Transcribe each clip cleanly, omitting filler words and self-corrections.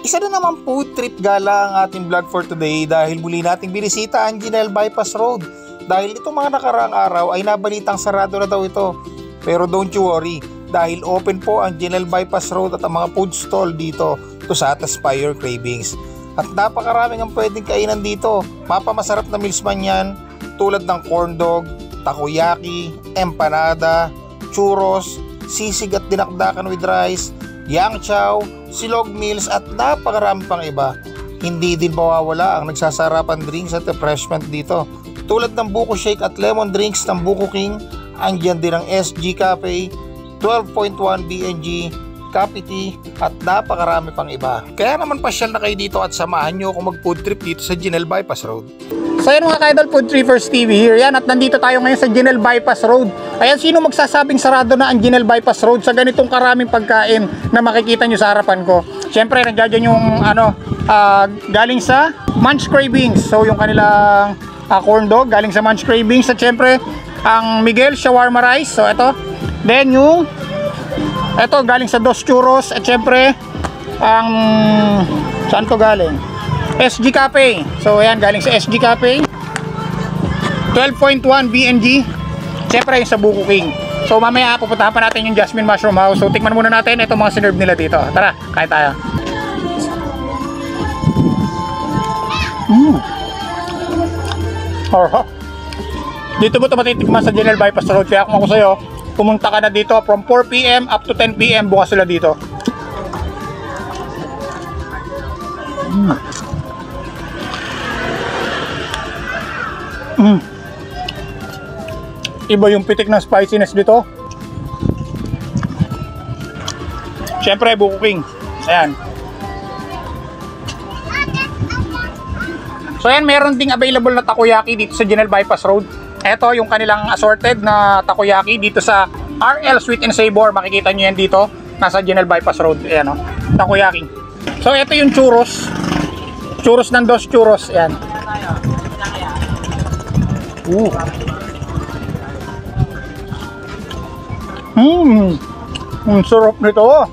Isa na naman food trip gala ang ating vlog for today dahil muli nating binisita ang Ginelle Bypass Road. Dahil itong mga nakaraang araw ay nabalitang sarado na daw ito. Pero don't you worry, dahil open po ang Ginelle Bypass Road at ang mga food stall dito to satisfy your cravings. At napakaraming ang pwedeng kainan dito. Mapamasarap na meals man yan tulad ng corn dog, takoyaki, empanada, churros, sisig at dinakdakan with rice, yang chow, silog meals at napakarami pang iba. Hindi din mawawala ang nagsasarapan drinks at refreshment dito. Tulad ng buko shake at lemon drinks ng Buko King, andyan din ang SG Cafe, 12.1 BNG, Coffee Tea at napakarami pang iba. Kaya naman pasyal na kayo dito at samahan nyo ako mag food trip dito sa Ginelle Bypass Road. So yan mga ka-idol, Food Trippers TV here yan at nandito tayo ngayon sa Ginelle Bypass Road. Ayan, sino magsasabing sarado na ang Ginelle Bypass Road sa ganitong karaming pagkain na makikita nyo sa harapan ko. Siyempre nandiyan yung galing sa Munch Cravings. So yung kanilang corn dog galing sa Munch Cravings at siyempre ang Miguel Shawarma Rice. So ito. Then yung ito galing sa Dos Churros at siyempre ang saan to galing? SG Cafe. So ayan, galing sa SG Cafe, 12.1 BNG, siyempre yung sa Buko King. So mamaya pupuntahan pa natin yung Jasmine Mushroom House. So tikman muna natin itong mga sinerve nila dito. Tara, kain tayo. Dito mo ito matitikman sa Ginelle Bypass Road. Kaya kung ako sa'yo, pumunta ka na dito from 4 PM up to 10 PM bukas sila dito. Iba yung pitik ng spiciness dito. Siyempre Buko King. Ayan. So ayan, meron ding available na takoyaki dito sa Ginelle Bypass Road. Ito yung kanilang assorted na takoyaki dito sa RL Sweet and Savor. Makikita nyo yan dito. Nasa Ginelle Bypass Road. Ayan o, takoyaki. So ito yung churros. Churros ng Dos Churros. Ayan. Ang sarap nito.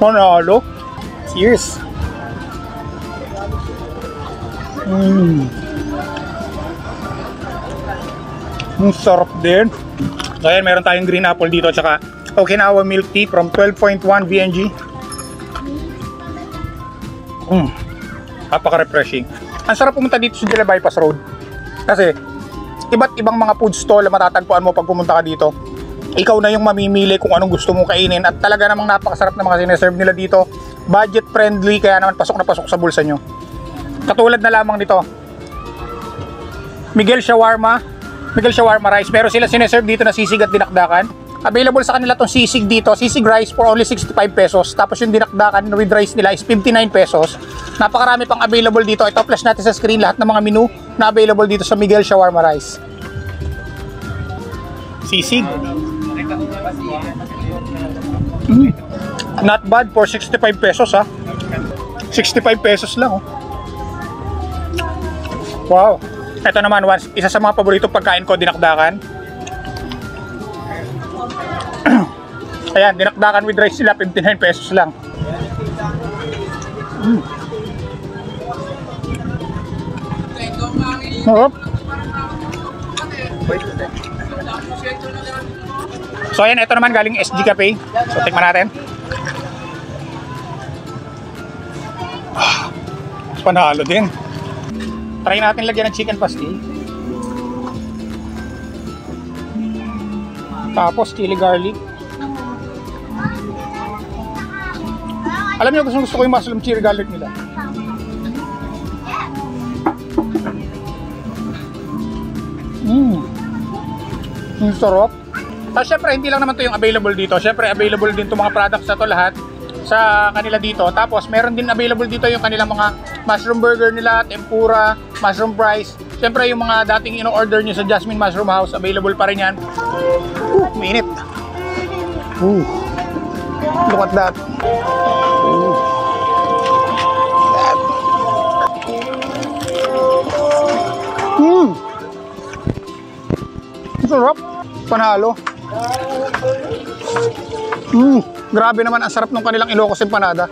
Panalo. Cheers. Ang sarap din. So ayan, meron tayong green apple dito at saka Okinawa milk tea from 12.1 BNG. Napaka-refreshing. Ang sarap pumunta dito sa Ginelle Bypass Road kasi iba't ibang mga food stall na matatagpuan mo pag pumunta ka dito. Ikaw na yung mamimili kung anong gusto mong kainin at talaga namang napakasarap na mga sineserve nila dito. Budget friendly, kaya naman pasok na pasok sa bulsa nyo. Katulad na lamang nito, Miguel Shawarma Rice. Meron sila sineserve dito na sisig at dinakdakan. Available sa kanila tong sisig dito, sisig rice for only 65 pesos. Tapos yung dinakdakan with rice nila is 59 pesos. Napakarami pang available dito. Ito flash natin sa screen lahat ng mga menu na available dito sa Miguel Shawarma Rice. Sisig. Not bad for 65 pesos ha. 65 pesos lang oh. Wow. Ito naman isa sa mga paborito pagkain ko, dinakdakan. Ayan, dinakdakan with rice sila, 59 pesos lang. Sarap. So ayan, ito naman galing SG Cafe. So tikman natin. Panalo din. Try natin lagyan ng chicken pastil. Tapos chili garlic. Alam niyo, gusto ko yung mushroom chili garlic nila. Ang sarap. Tapos syempre hindi lang naman to yung available dito. Syempre available din itong mga products na to lahat sa kanila dito. Tapos meron din available dito yung kanilang mga mushroom burger nila, tempura, mushroom fries. Syempre yung mga dating ino-order nyo sa Jasmine Mushroom House, available pa rin yan. Mainit. Look at that. Sarap. Panalo. Grabe naman, ang sarap ng kanilang Ilocos empanada.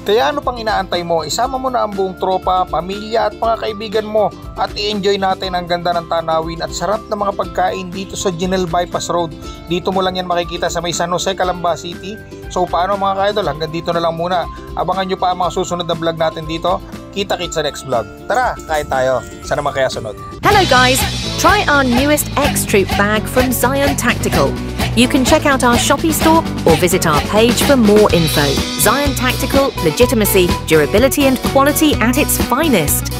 Kaya ano pang inaantay mo? Isama mo na ang buong tropa, pamilya at mga kaibigan mo at i-enjoy natin ang ganda ng tanawin at sarap ng mga pagkain dito sa Ginel Bypass Road. Dito mo lang yan makikita sa may San Jose, Calamba City. So paano mga ka-idol, hanggang dito na lang muna. Abangan nyo pa ang mga susunod na vlog natin dito. Kita-kits sa next vlog. Tara, kain tayo. Sana naman kaya sunod. Hello guys, try our newest X-Troop bag from Zion Tactical. You can check out our Shopee store or visit our page for more info. Zion Tactical, legitimacy, durability and quality at its finest.